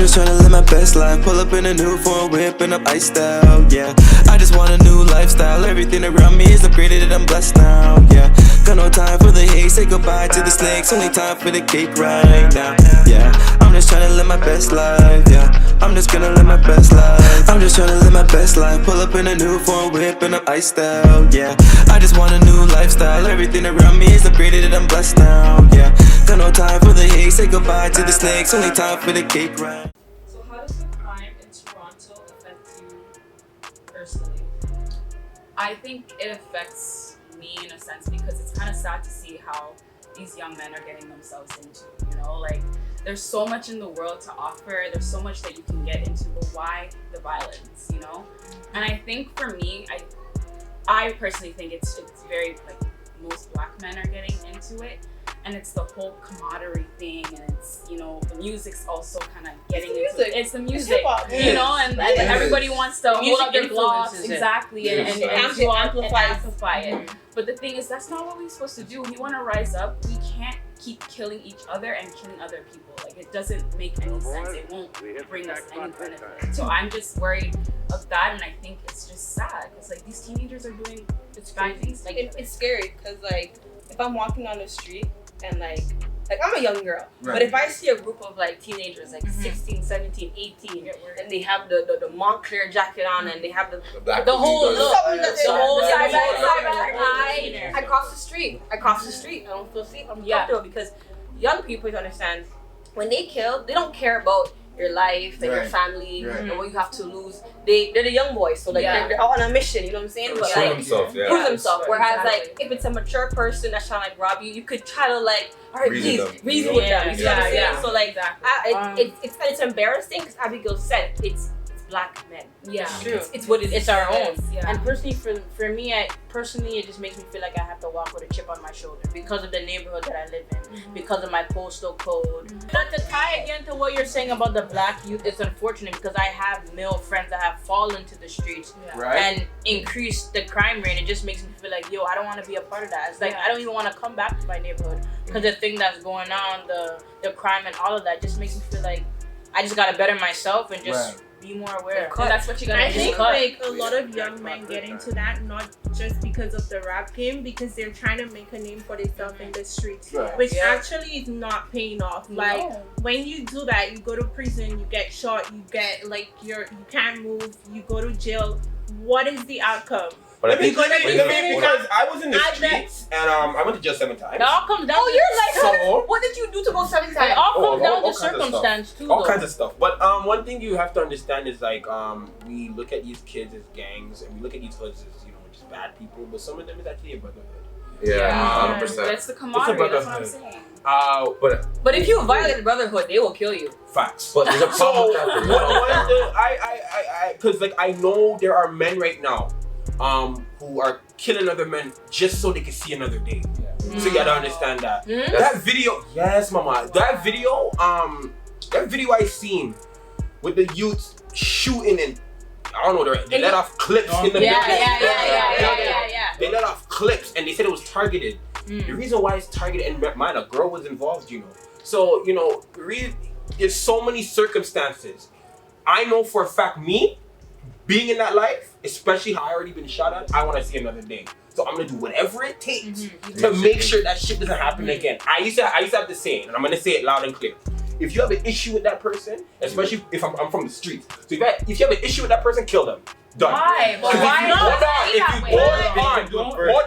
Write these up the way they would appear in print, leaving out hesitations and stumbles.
just tryna live my best life. Pull up in a new foreign whip and I'm iced out, yeah. I just want a new lifestyle. Everything around me is upgraded and I'm blessed now, yeah. Got no time for the hate, say goodbye to the snakes. Only time for the cake right now, yeah. I'm just tryna live my best life, yeah. I'm just gonna live my best life. I'm just tryna live my best life. Pull up in a new foreign whip and I'm iced out, yeah. I just want a new lifestyle. Everything around me is upgraded and I'm blessed now, yeah. Got no time for the hate, say goodbye to the snakes. Only time for the cake right. So how does the crime in Toronto affect you personally? I think it affects me in a sense because it's kind of sad to see how these young men are getting themselves into, you know, like there's so much in the world to offer, there's so much that you can get into, but why the violence, you know? And I think for me, I personally think it's very, like, most black men are getting into it, and it's the whole camaraderie thing, and it's, you know, the music's also kind of getting into it. It's the music, you know, and everybody wants to hold up their gloss, exactly, and amplify it. But the thing is, that's not what we're supposed to do. We want to rise up. We can't keep killing each other and killing other people. Like, it doesn't make any sense. It won't bring us any benefit. So I'm just worried of that, and I think it's just sad. It's like these teenagers are doing bad things. Like, it's scary because, like, if I'm walking on the street and like I'm a young girl, but if I see a group of like teenagers, like 16, 17, 18, and they have the Montclair jacket on and they have the whole look, I cross the street. I don't feel safe. I'm comfortable because young people, you understand, when they kill, they don't care about your life and your family and what you have to lose. They're the young boys, so like they're all on a mission, you know what I'm saying? But like prove themselves. Whereas like if it's a mature person that's trying to like rob you, you could try to like, all right, please reason with them. You know what I'm saying? So like it's embarrassing because Abigail said it's black men. Yeah, true. It's what it is. It's our own. Yeah. And personally, for me, it just makes me feel like I have to walk with a chip on my shoulder because of the neighborhood that I live in, because of my postal code. But to tie again to what you're saying about the black youth, it's unfortunate because I have male friends that have fallen to the streets and increased the crime rate. It just makes me feel like, yo, I don't want to be a part of that. It's like I don't even want to come back to my neighborhood because the thing that's going on, the crime and all of that, just makes me feel like I just gotta better myself and just be more aware. And that's what you gotta do. I think like a lot of young men get into that not just because of the rap game, because they're trying to make a name for themselves in the streets, which actually is not paying off. Like when you do that, you go to prison, you get shot, you get like you can't move, you go to jail. What is the outcome? But I think because I was in the streets and I went to jail 7 times. It all comes down to what did you do to go 7 times? It all comes down to circumstance too. All kinds of stuff. But one thing you have to understand is like we look at these kids as gangs and we look at these hoods as, you know, just bad people, but some of them is actually a brotherhood. Yeah, 100%. That's the camaraderie. That's what I'm saying. But if you violate the brotherhood, they will kill you. Facts. But there's a problem. Because like I know there are men right now who are killing other men just so they can see another day. So you gotta understand that. That video, yes, mama. That video I seen with the youth shooting and I don't know, they let off clips in the building. They let off clips and they said it was targeted. The reason why it's targeted, and mind, a girl was involved, you know. So, you know, there's so many circumstances. I know for a fact, me, being in that life, especially how I already been shot at, I want to see another day. So I'm gonna do whatever it takes to make sure that shit doesn't happen again. I used to have the saying, and I'm gonna say it loud and clear. If you have an issue with that person, especially if I'm from the streets, so if you have an issue with that person, kill them. Done. Why? Hold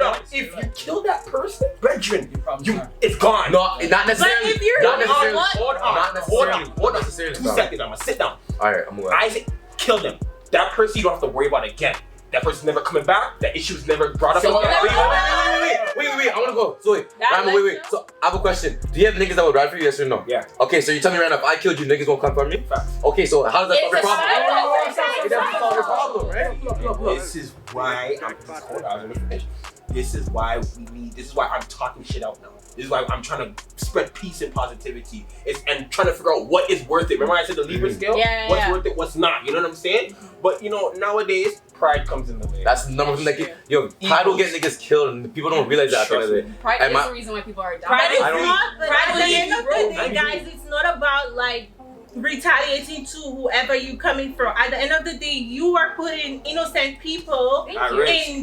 on. If you kill that person, brethren, it's gone. No, not necessarily. But if you're Hold on. 2 seconds. I'm gonna sit down. All right, I'm going. I say, kill them. That person you don't have to worry about again. That person's never coming back. That issue is never brought up again. Wait. I wanna go. So wait. So I have a question. Do you have niggas that would ride for you? Yes or no? Yeah. Okay, so you tell me right now, if I killed you, niggas won't come for me? Facts. Okay, so how does that solve your problem? It doesn't solve your problem, right? Look. This is why This is why I'm talking shit out now. This is why I'm trying to spread peace and positivity. And trying to figure out what is worth it. Remember I said the Libra scale? What's worth it, what's not. You know what I'm saying? But you know, nowadays, pride comes in the way. That's the number one thing. Yo, pride will get niggas killed and people don't realize that. Pride is the reason why people are dying. Pride is not, but at the end of the day, guys, it's not about like retaliating to whoever you coming from. At the end of the day, you are putting innocent people in Okay.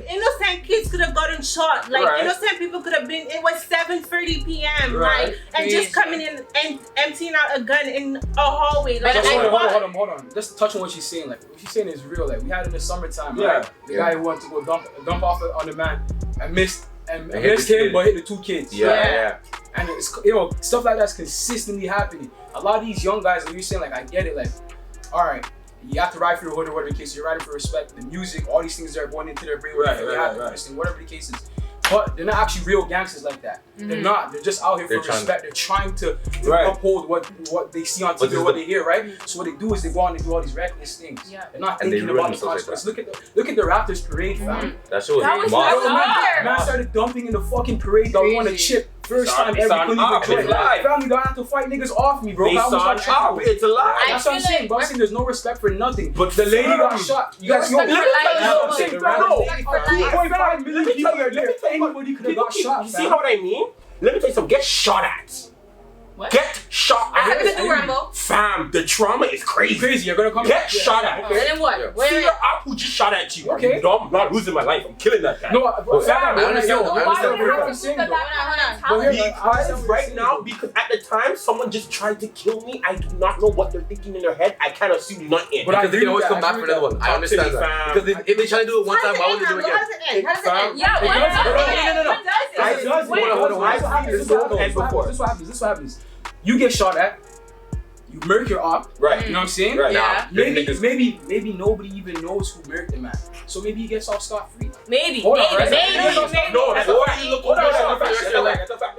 innocent kids could have gotten shot. Like innocent people could have been. It was 7:30 p.m. Right, and just coming in and emptying out a gun in a hallway. Like, hold on. Just touch on what she's saying. Like what she's saying is real. Like we had in the summertime. Right? The guy who wanted to go dump off on the man and missed him, but hit the 2 kids. Yeah. And it's stuff like that's consistently happening. A lot of these young guys, like you're saying, like I get it. Like, all right, you have to ride for your hood or whatever the case. You're riding for respect. The music, all these things that are going into their brain. Whatever the case is. But they're not actually real gangsters like that. They're not. They're just out here for respect. They're trying to uphold what they see on TV or what they hear, right? So what they do is they go on and do all these reckless things. They're not thinking about the consequences. Look at the Raptors parade, fam. That shit was Man started dumping in the fucking parade. They want to chip. First time ever couldn't even join. Family gonna have to fight niggas off me, bro. It's a lie. That's what I'm saying, bro. I'm saying there's no respect for nothing. But the lady got shot. You guys know. 2.5 million people are there. Anybody could have got shot. You see what I mean? Let me tell you something. Get shot at. What? Get shot at. Fam, the trauma is crazy. You're gonna come. Get shot at. And then what? See your op who just shot at you. Okay. No, I'm not losing my life. I'm killing that guy. No, I understand. Because right now, because at the time someone just tried to kill me, I do not know what they're thinking in their head. I can't assume nothing. But they can always come back for another one. I understand that. Because if they try to do it one time, why would they do it again? How does it end? Yeah, This is what happens. You get shot at. You murk your op. Right. You know what I'm saying? Right. Yeah. Maybe nobody even knows who murked the man. So maybe he gets off scot-free. Maybe. No, that's a fact.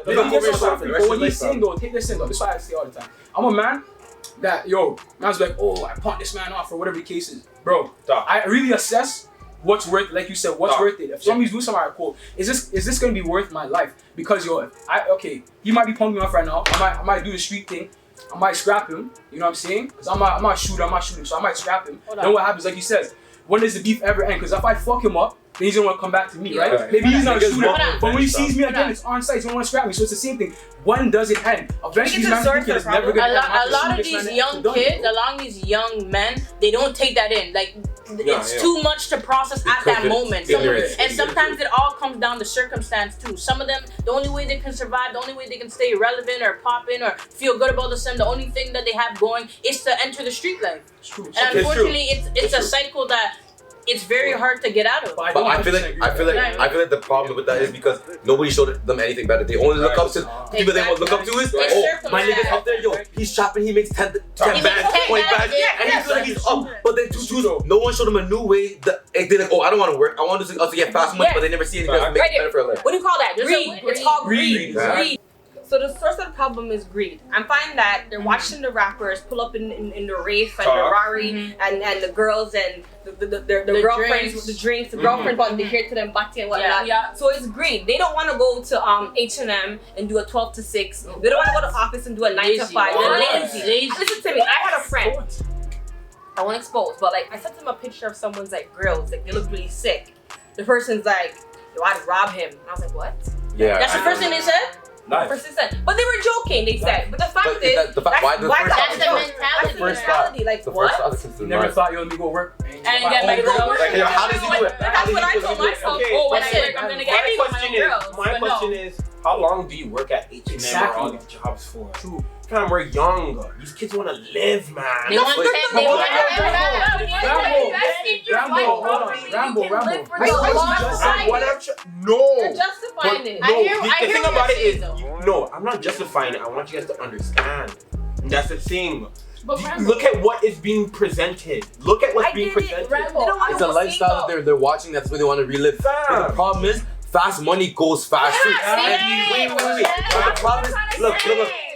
What he's saying though, take this in though. This is what I say all the time. I'm a man that, man's like, oh, I punked this man off or whatever the case is. Bro, I really assess what's worth, like you said, what's worth it. If somebody's doing something, alright, cool. Is this gonna be worth my life? Because he might be punking me off right now. I might do the street thing. I might scrap him. You know what I'm saying? Because I'm not shooting, so I might scrap him. Then what happens, like you said, when does the beef ever end? Because if I fuck him up, then he's gonna want to come back to me, right? Maybe he's not a shooter, but when he sees me again, it's on site. He's gonna want to scrap me. So it's the same thing. When does it end? Eventually, it's never gonna end. A lot of these young kids, along these young men, they don't take that in. Like it's too much to process at that moment. And sometimes it all comes down to circumstance too. Some of them, the only way they can survive, the only way they can stay relevant or pop in or feel good about themselves, the only thing that they have going is to enter the street life. And unfortunately, it's a cycle that it's very hard to get out of. But I feel like the problem with that is because nobody showed them anything better. They only look up to people they look up to is my nigga's up there, he's shopping, he makes 10 bands, 20 bands, and he feels like he's up. But then no one showed him a new way. They're like, I don't want to work. I want to get fast money, but they never see anything else make it better for a living. What do you call that? Greed. It's called greed. Greed. So the source of the problem is greed. I'm finding that they're watching the rappers pull up in the Wraith and the Rari and the girls and their girlfriends with the drinks, the girlfriends want to hear to them bati and whatnot. Yeah. So it's greed. They don't want to go to H&M and do a 12 to 6. They don't want to go to the office and do a 9 to 5. They're lazy. Listen to me. I had a friend. I won't expose, but like I sent him a picture of someone's like grills. Like they look really sick. The person's like, yo, I'd rob him. And I was like, what? Yeah. That's the first thing they said? But they were joking, they said. But the fact is, that's the mentality. Like, what? You never thought, let me go work. And get my girl work. How does he do it? That's what I told myself. Oh, when I work, I'm gonna get my question is, how long do you work at H&M or all these jobs for? True. Fam, we're young. These kids want to live, man. They want to Rambo. No. You're justifying it. The thing about it is, I'm not justifying it. I want you guys to understand. That's the thing. Look at what is being presented. Look at what's being presented. It's a lifestyle that they're watching. That's what they want to relive. But the problem is, fast money goes fast too. Wait. But the problem is, look.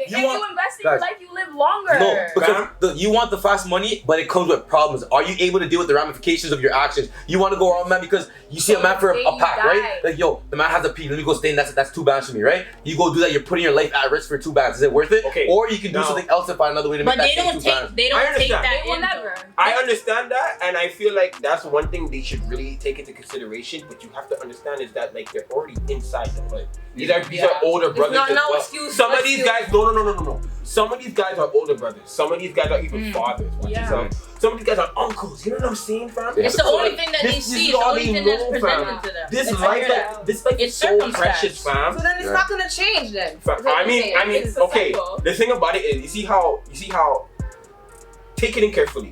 You invest in your life, you live longer. No, because you want the fast money, but it comes with problems. Are you able to deal with the ramifications of your actions? You want to go around, man, because you see a man for a pack, right? Like, yo, the man has a pee. Let me go stay in. That's 2 bands for me, right? You go do that. You're putting your life at risk for 2 bands. Is it worth it? Okay. Or you can do something else and find another way to make that same 2 bands. They don't take that. They will never. I understand that, and I feel like that's one thing they should really take into consideration. But you have to understand is that like they're already inside the hood. These are older brothers. No excuse. Some of these guys, no. No. Some of these guys are older brothers. Some of these guys are even fathers. Some of these guys are uncles. You know what I'm saying, fam? It's the only thing that they see. It's the only thing that's presented to them. This life is so precious, fam. So then it's not gonna change then. I mean, okay. The thing about it is, you see how. Take it in carefully.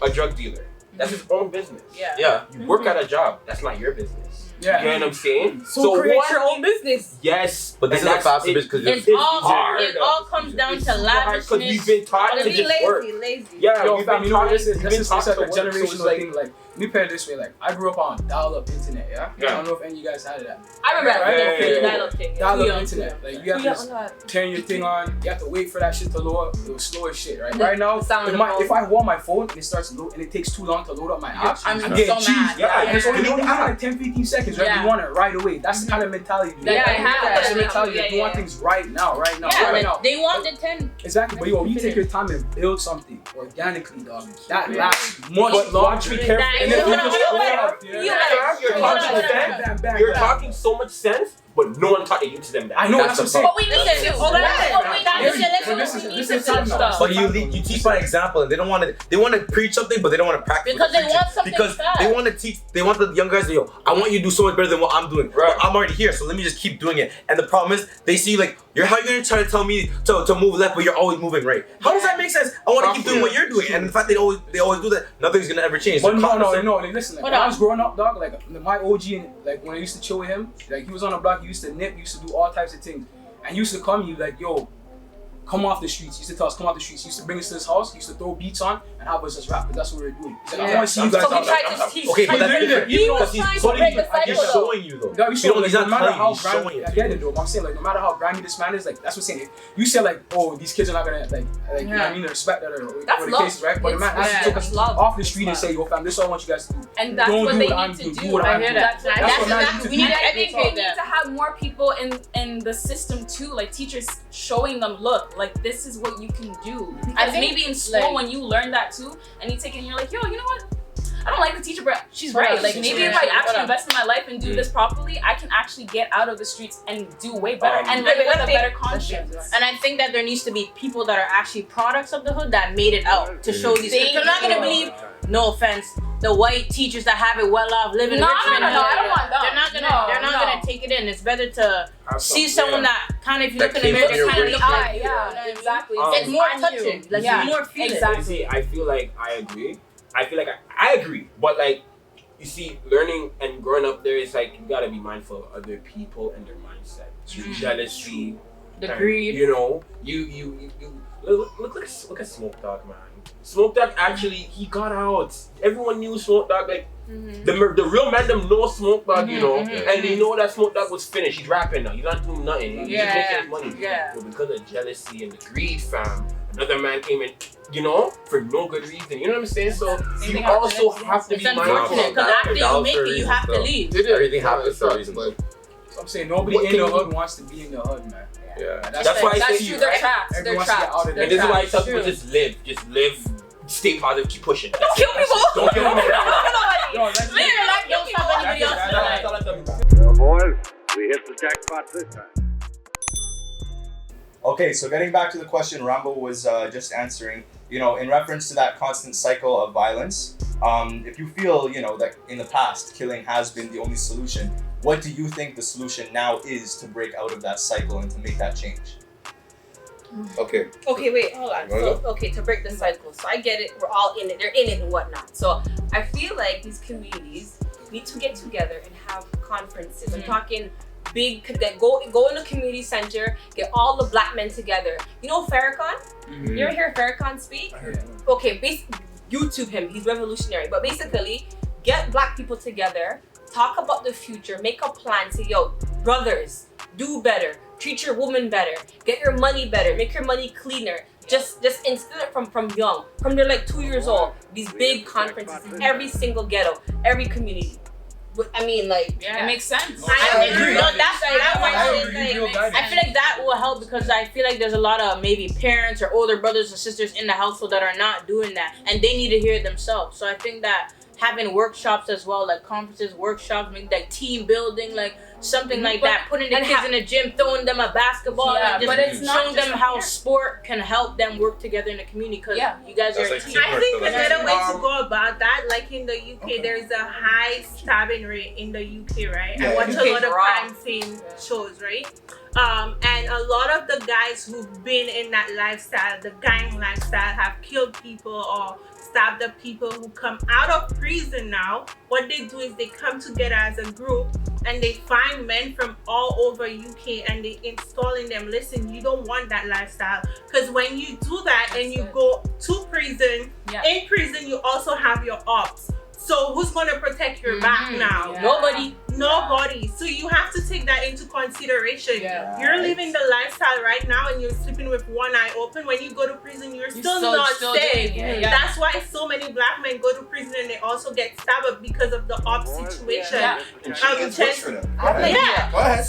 A drug dealer, that's his own business. Yeah. You work at a job, that's not your business. Yeah. You know what I'm saying? So create your own business. Yes, but this is a faster business because it all comes down to lavishness. Because we've been taught to just work. Lazy. Yeah, yo, fam, you know this is like a work, generational so thing. Like, let me put it this way: like, I grew up on dial-up internet. Yeah. I don't know if any of you guys had that. I remember Right? dial-up thing. Dial-up internet. Like, you have to just turn your thing on. You have to wait for that shit to load up. It was slow as shit, right? Right now, if I hold my phone and it starts load and it takes too long to load up my app, I'm getting so cheese. mad. Yeah, and it's only Yeah. like 10-15 seconds, right? You want it right away. That's the kind of mentality. Yeah, I have That's the that. mentality. You want things right now. Yeah, they want the 10. Exactly, but yo, you take your time and build something organically, dog. That lasts much But longer. watch me careful. And if you just you're talking so much sense, but no one taught you to them that. I know that's what I'm saying. But we need to. But you teach by example, and they want to preach something, but they don't want to practice. Because they want something because fast. they want to teach. They want the young guys to I want you to do so much better than what I'm doing. Right. But I'm already here, so let me just keep doing it. And the problem is, they see like how you're gonna try to tell me to move left, but you're always moving right. How does that make sense? I want to keep doing what you're doing, and in fact, they always do that. Nothing's gonna ever change. But no. Listen, like, when I was growing up, dog, like my OG, and like when I used to chill with him, like he was on the block, he used to nip, he used to do all types of things, and he used to come, you like, yo, come off the streets. He used to tell us, come off the streets. He used to bring us to his house. He used to throw beats on and have us just rap. Because that's what we were doing. He's like, I want to see you guys. So he tried to teach. Okay, but that's different. He was trying to break the cycle. He's showing you though. No, he's not no matter telling you, how he's showing grimy, you. I get it though. But I'm saying, like, no matter how grimy this man is, like, that's what I'm saying. You said like, oh, these kids are not gonna like you know what I mean, respect that or whatever the case is, right? But the man actually took us off the street and say, yo, fam, this is what I want you guys to do. And that's what they need to do. I hear that. That's what I we need to have more people in the system too, like teachers showing them, look, like this is what you can do. I think maybe in school when you learn that too, and you take it and you're like, yo, you know what? I don't like the teacher, but she's right. Like maybe if I actually invest in my life and do this properly, I can actually get out of the streets and do way better and live with a better conscience. And I think that there needs to be people that are actually products of the hood that made it out to show these kids. They're not gonna believe, no offense, the white teachers that have it well off living in Richmond. No, I don't want them. They're not gonna take it in. It's better to see someone that kind of, if you look in the mirror, they kind of look like you. Yeah, exactly. It's more touching. Like you more feel it. Exactly. I feel like I agree. I feel like I agree, but like you see, learning and growing up there is like you gotta be mindful of other people and their mindset, jealousy, the greed. You know, you look at Smoke Dog, man. Smoke Dog actually he got out. Everyone knew Smoke Dog. Like the real man them know Smoke Dog, you know, and they know that Smoke Dog was finished. He's rapping now. He's not doing nothing. He's just making his money. Yeah. But because of jealousy and the greed, fam, another man came in, you know, for no good reason. You know what I'm saying? So you also have to be mindful. It's unfortunate because after you make it, you have to leave. Everything happens for a reason. So I'm saying nobody in the hood wants to be in the hood, man. Yeah. That's why I say true. They're trapped. Everyone wants to get out of there. And this is why I tell people just live, stay positive, keep pushing. Don't kill people. Don't kill people. Don't stop anybody else. Well, boys, we hit the jackpot this time. Okay, so getting back to the question Rambo was just answering, you know, in reference to that constant cycle of violence, if you feel, you know, that in the past killing has been the only solution, what do you think the solution now is to break out of that cycle and to make that change? Okay. Okay, wait, hold on. So, okay, to break the cycle. So I get it. We're all in it. They're in it and whatnot. So I feel like these communities need to get together and have conferences. I'm talking big. Go in a community center. Get all the black men together. You know Farrakhan? You ever hear Farrakhan speak? Okay, YouTube him. He's revolutionary. But basically, get black people together. Talk about the future. Make a plan. Say, yo, brothers, do better. Treat your woman better. Get your money better. Make your money cleaner. Just instill it from young. From they're like 2 years old. These big conferences in every single ghetto, every community. I mean, like, it makes sense. I agree. I feel like that will help because I feel like there's a lot of maybe parents or older brothers and sisters in the household that are not doing that, and they need to hear it themselves. So I think that having workshops as well, like conferences, workshops, maybe like team building, like something like that. Putting the kids in the gym, throwing them a basketball, and just but it's not showing them how sport can help them work together in the community. Because you guys are a team. I think another way to go about that, like in the UK, there's a high stabbing rate in the UK, right? I watch a lot of crime scene shows, right? And a lot of the guys who've been in that lifestyle, the gang lifestyle, have killed people or stabbed the people who come out of prison now. What they do is they come together as a group and they find men from all over UK and they install in them, listen, you don't want that lifestyle. Because when you do that and you go to prison, in prison you also have your ops. So who's going to protect your back now? Nobody. So you have to take that into consideration. You're living the lifestyle right now and you're sleeping with one eye open. When you go to prison, you're still not safe. That's why so many black men go to prison and they also get stabbed because of the op situation. So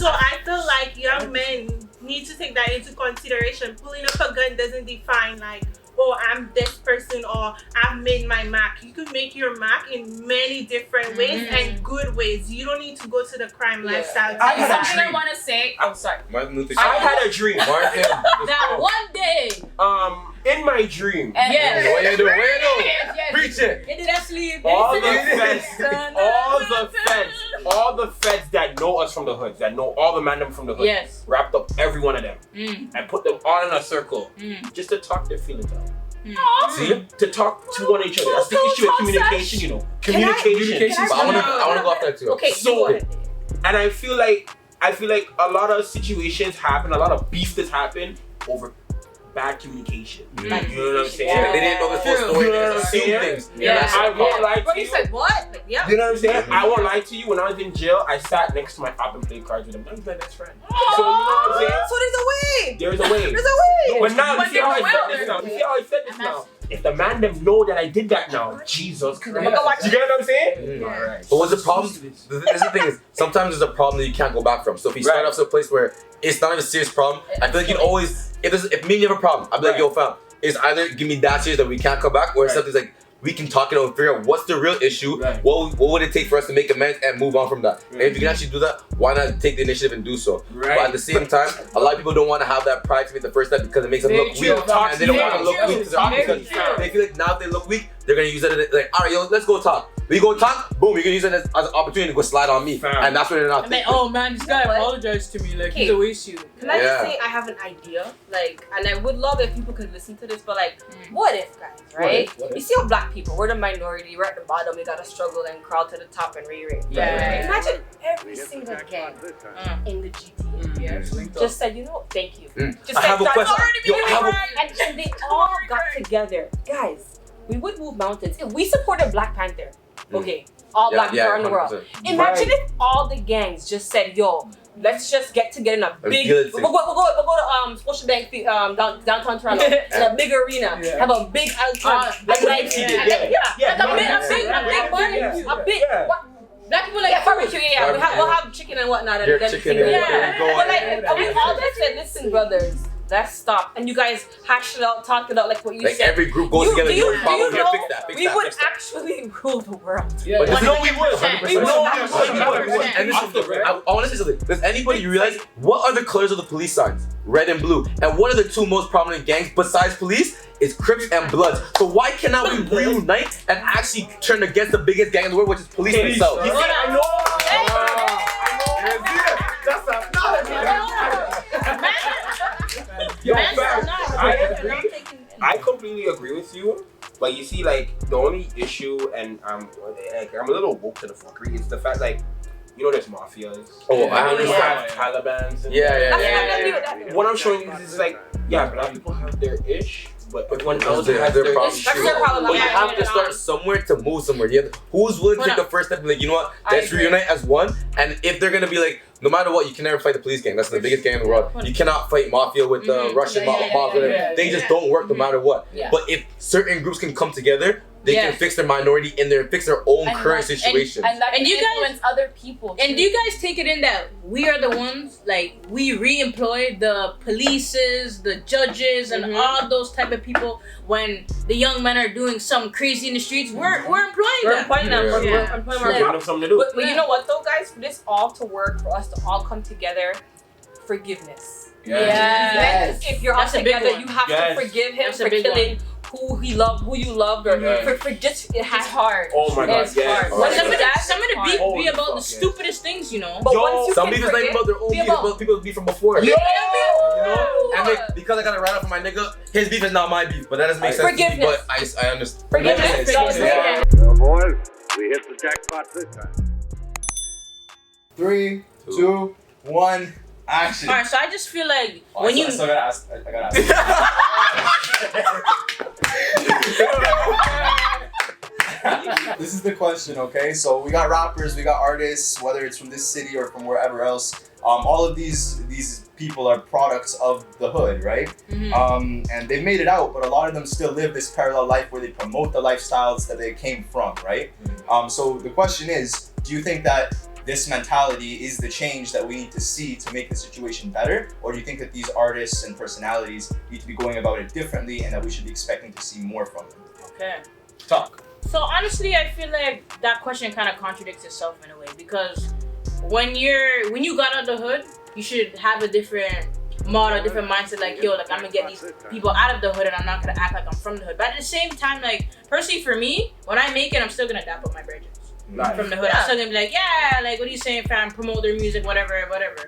I feel like young men need to take that into consideration. Pulling up a gun doesn't define like, oh, I'm this person or I've made my mark. You can make your mark in many different ways and good ways. You don't need to go to the crime lifestyle. Something I want to say. Oh, sorry. I had a dream. That one day. In my dream. What you doing? Preach it. All the feds that know us from the hoods, that know all the mandem from the hoods, wrapped up every one of them and put them all in a circle just to talk their feelings out. See? To talk to one each other. That's the issue with communication, you know. Communication. But I wanna go off that too. Okay, so, and I feel like a lot of situations happen, a lot of beef that's happened over bad communication. You know what I'm saying? They didn't know the full story. They assumed things. I won't lie to you. You said what? You know what I'm saying? I won't lie to you. When I was in jail, I sat next to my op and played cards with him. That was my best friend. So you know what I'm saying? So There's a way. But now, you see how I said this now? If the man them know that I did that now, Jesus Christ. You get what I'm saying? Alright. But what's the problem? The thing is, sometimes there's a problem that you can't go back from. So if you start off to a place where it's not even a serious problem, I feel like you'd always, if me and you have a problem, I'd be like, yo fam, it's either give me that serious that we can't come back, or something's like, we can talk it out and figure out what's the real issue, what would it take for us to make amends and move on from that. And if you can actually do that, why not take the initiative and do so? But at the same time, a lot of people don't want to have that pride to make the first step because it makes them look weak. And they don't want to look weak because they feel like now if they look weak, they're going to use it as like, alright, yo, let's go talk. We go talk, boom, you're going to use it as an opportunity to go slide on me. And that's what they're not thinking. Oh man, this guy apologized to me, like he's a waste you. Can I just say I have an idea? Like, and I would love if people could listen to this, but like, what if, guys, right? What if? You see how black people, we're the minority, we're at the bottom, we gotta struggle and crawl to the top and re-rate. Imagine every single gang in the GTA just said, you know, thank you. Just I have a question. And they all got together. Guys, we would move mountains. If we supported Black Panther, okay, all black people around the world. Imagine if all the gangs just said, yo, let's just get together in a big, we'll go to Scotiabank downtown Toronto, in a big arena, have a big outcome, a big black people like barbecue, we'll have chicken and whatnot, and then but like we all just said, listen brothers, let's stop. And you guys hashed it out, talked it out like what you said. Every group goes together. Do you know we would actually rule the world? But we would. And I want to say something. Does anybody realize what are the colors of the police signs? Red and blue. And what are the two most prominent gangs besides police? It's Crips and Bloods. So why cannot we reunite and actually turn against the biggest gang in the world, which is police themselves? You see, I know. I completely agree with you, but you see, like, the only issue, and I'm a little woke to the fuckery, is the fact, like, you know, there's mafias. Oh, I understand. Talibans. Yeah. What I'm showing you is like, black people have their ish, but everyone else has their problem. That's their problem. But you have to start somewhere to move somewhere. Who's willing to take the first step and be like, you know what, let's reunite as one? And if they're gonna be like, no matter what, you can never fight the police gang. That's the biggest gang in the world. You cannot fight mafia with the Russian mafia. They just don't work no matter what. But if certain groups can come together, they can fix their minority fix their own current situation. And that can influence other people too. And do you guys take it in that we are the ones, like, we re-employ the polices, the judges, and all those type of people when the young men are doing something crazy in the streets? We're employing them. We're employing them. Something to do. But you know what though, guys? For this all to work, for us to all come together, forgiveness. Yes. If you're all together, you have to forgive him for killing who you loved, or for just it's hard. Oh my God, yes. Some of the beef be about the stupidest things, you know. But once you some can beef is not even about their own beef, it's about people beef from before. You know? And like, because I got a write off for my nigga, his beef is not my beef, but that doesn't make sense to me, but I understand. Forgiveness. Well, boys, we hit the jackpot this time. 3, 2, 1, action. Alright, so I just feel like when you. I gotta ask. This is the question, okay? So we got rappers, we got artists, whether it's from this city or from wherever else. All of these people are products of the hood, right? And they've made it out, but a lot of them still live this parallel life where they promote the lifestyles that they came from, right? So the question is, do you think that this mentality is the change that we need to see to make the situation better? Or do you think that these artists and personalities need to be going about it differently and that we should be expecting to see more from them? Okay. Talk. So honestly, I feel like that question kind of contradicts itself in a way, because when you got out of the hood, you should have a different model, different mindset. Like, yo, like, I'm gonna get these people out of the hood, and I'm not gonna act like I'm from the hood. But at the same time, like, personally for me, when I make it, I'm still gonna dap up my bridges from the hood. I'm still gonna be like, yeah, like, what are you saying, fam? Promote their music, whatever.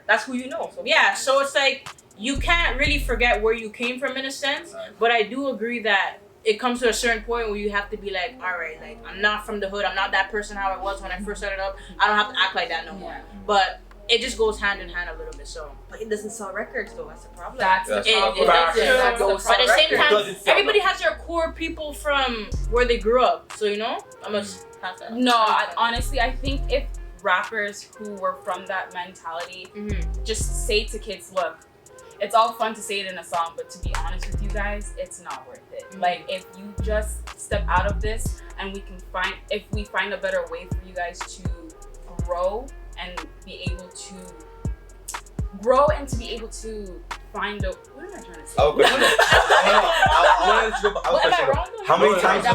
That's who you know. So. Yeah, so it's like you can't really forget where you came from in a sense. But I do agree that it comes to a certain point where you have to be like, all right, like, I'm not from the hood. I'm not that person how I was when I first started up. I don't have to act like that no more. But it just goes hand in hand a little bit. So, but it doesn't sell records though. That's the problem. That's the problem. It doesn't. But at the same time, everybody has their core people from where they grew up. So, you know, I'm gonna pass that. No, honestly, I think if rappers who were from that mentality just say to kids, look, it's all fun to say it in a song, but to be honest with you guys, it's not worth it. Like, if you just step out of this and if we find a better way for you guys to grow and be able to find a, what am I trying to say? How many times does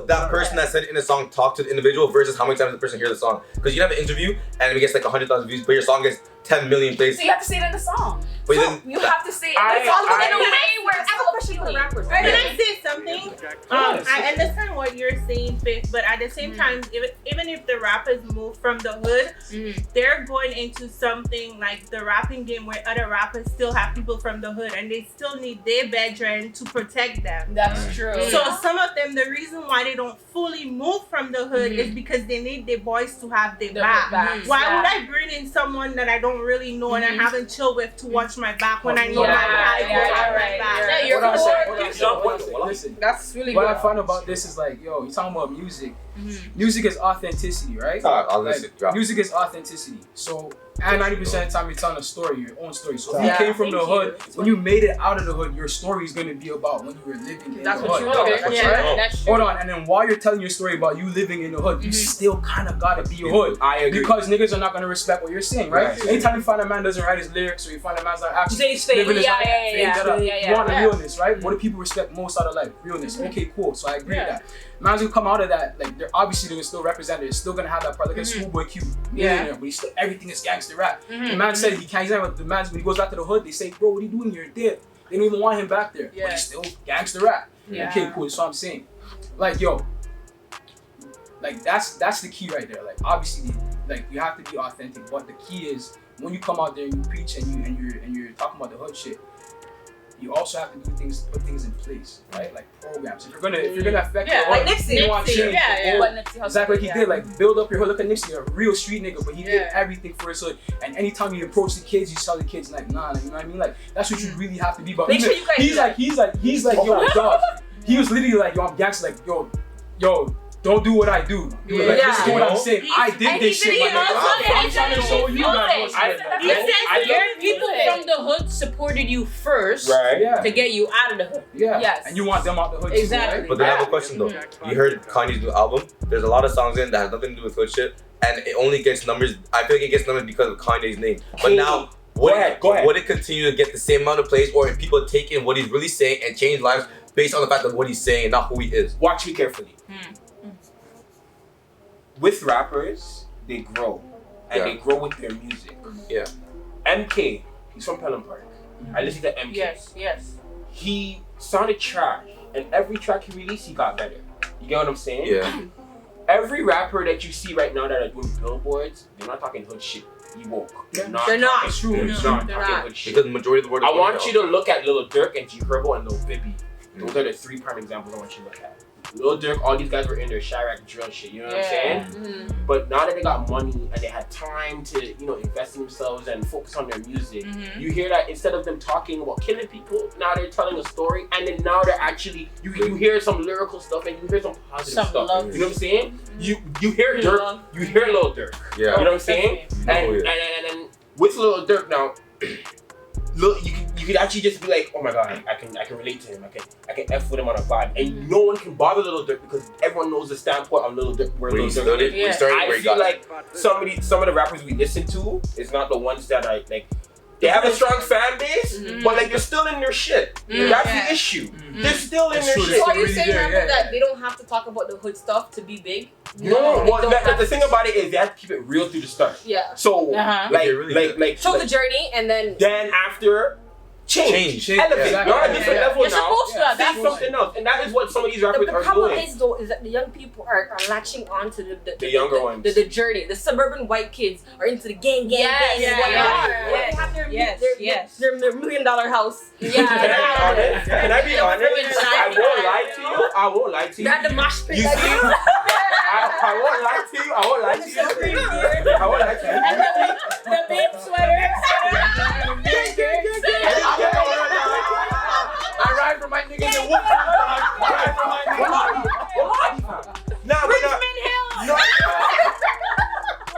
that person that said it in a song talk to the individual versus how many times the person hear the song? Because you have an interview and it gets like 100,000 views, but your song gets 10 million plays. So you have to say it in the song. But so you have to say it in the song in a way where it's so appealing. Can I say something? I understand what you're saying, Faith, but at the same time, even if the rappers move from the hood, they're going into something like the rapping game where other rappers still have people from the hood and they still need their brethren to protect them. That's true. So some of them, the reason why they don't fully move from the hood is because they need their boys to have their back. Why would I bring in someone that I don't really know and I haven't chilled with to watch my back when I know my back? Listen, that's really what good. I find about this is like, yo, you're talking about music. Music is authenticity, right? Music is authenticity. So, and 90% of the time you're telling a story, your own story. So if you came from the hood, when you made it out of the hood, your story is going to be about when you were living in the hood. That's true. Hold on, and then while you're telling your story about you living in the hood, you still kind of gotta be a hood. I agree. Because niggas are not gonna respect what you're saying, right? Anytime you find a man doesn't write his lyrics, or you find a man's not actually living his life, you want the realness, right? What do people respect most out of life? Realness. Okay, cool. So I agree with that. Mans who come out of that, like, they're obviously still represented. They're still gonna have that part, like a Schoolboy Q, millionaire, but he's still everything is gangster rap. The man said he can't. He's not with the man when he goes back to the hood. They say, bro, what are you doing here? Dead. They don't even want him back there, but he's still gangster rap. Okay, cool. That's what I'm saying. Like, yo, like that's the key right there. Like, obviously, like, you have to be authentic, but the key is when you come out there and you preach and you're talking about the hood shit, you also have to do things, put things in place, right? Like programs. If you're gonna affect the hood, like Nipsey. You want change. Exactly like he did. Like, build up your hood. Look at Nipsey, a real street nigga, but he did everything for his hood. And anytime you approach the kids, you tell the kids like, nah, you know what I mean? Like, that's what you really have to be. But Make sure you guys he's like, yo, dog. He was literally like, yo, I'm gangster. Like, yo, don't do what I do. Do it like this is what I'm saying. I did this shit. I'm trying to show you guys what's People from the hood supported you first to get you out of the hood. Yeah. Yes. And you want them out the hood Exactly. too, right? But then I have a question though. You heard Kanye's new album? There's a lot of songs in that has nothing to do with hood shit, and it only gets numbers. I feel like it gets numbers because of Kanye's name. But now, would it continue to get the same amount of plays, or if people take in what he's really saying and change lives based on the fact of what he's saying and not who he is? Watch me carefully. With rappers, they grow, and they grow with their music. Yeah. MK, he's from Pelham Park. I listen to MK. Yes. He sounded trash, and every track he released, he got better. You get what I'm saying? Yeah. Every rapper that you see right now that are doing billboards, they're not talking hood shit. You woke. They're not. They're not True. talking hood shit. Because the majority of the word is I want you to look at Lil Durk and G Herbo and Lil Bibby. Those are the 3 prime examples I want you to look at. Lil Durk, all these guys were in their Chirac drill shit, you know what I'm saying? But now that they got money and they had time to, invest in themselves and focus on their music, you hear that instead of them talking about killing people, now they're telling a story, and then now they're actually, you hear some lyrical stuff and you hear some positive stuff. Love. You know what I'm saying? You hear Durk, you hear Lil Durk. Yeah. You know what I'm saying? And with Lil Durk now, you could actually just be like, oh my god, I can relate to him. I can F with him on a vibe, and no one can bother Lil Durk because everyone knows the standpoint of Lil Durk. Where Lil Durk is. I feel like some of the rappers we listen to is not the ones that are like. They have a strong fan base, but like they're still in their shit. That's the issue. They're still in their shit. So are you saying that they don't have to talk about the hood stuff to be big? No, the thing about it is they have to keep it real through the start. Yeah. So like show the journey and then after change. Elevate. You're on a different level You're now. supposed to. That's something else, and that is what some of these rappers the are problem doing. is though is that the young people are latching on to the younger ones. The journey. The suburban white kids are into the gang. They have their $1 million house. Can I be honest? I won't lie to you. They're at the mosh pit. You see? I won't lie to you. I won't lie to you. And the babe sweater. I ride for my niggas in Woodstock.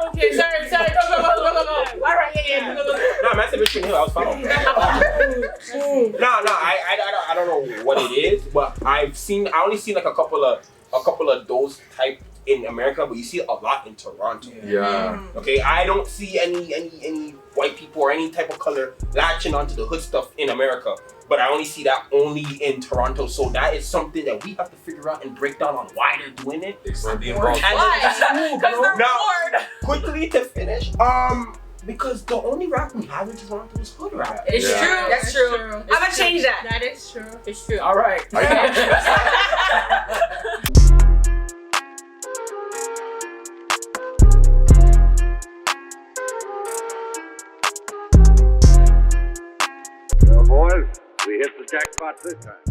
Okay, sorry. Go. All right, Nah, man, I said Richmond Hill. I was following. I don't know what it is, but I only seen like a couple of those type in America, but you see it a lot in Toronto. Yeah. Okay, I don't see any white people or any type of color latching onto the hood stuff in America, but I only see that only in Toronto. So that is something that we have to figure out and break down on why they're doing it. Now, quickly to finish, because the only rap we have in Toronto is hood rap. It's true. That's true. I'm gonna change that. That is true. It's true. All right. Well, boys, we hit the jackpot this time.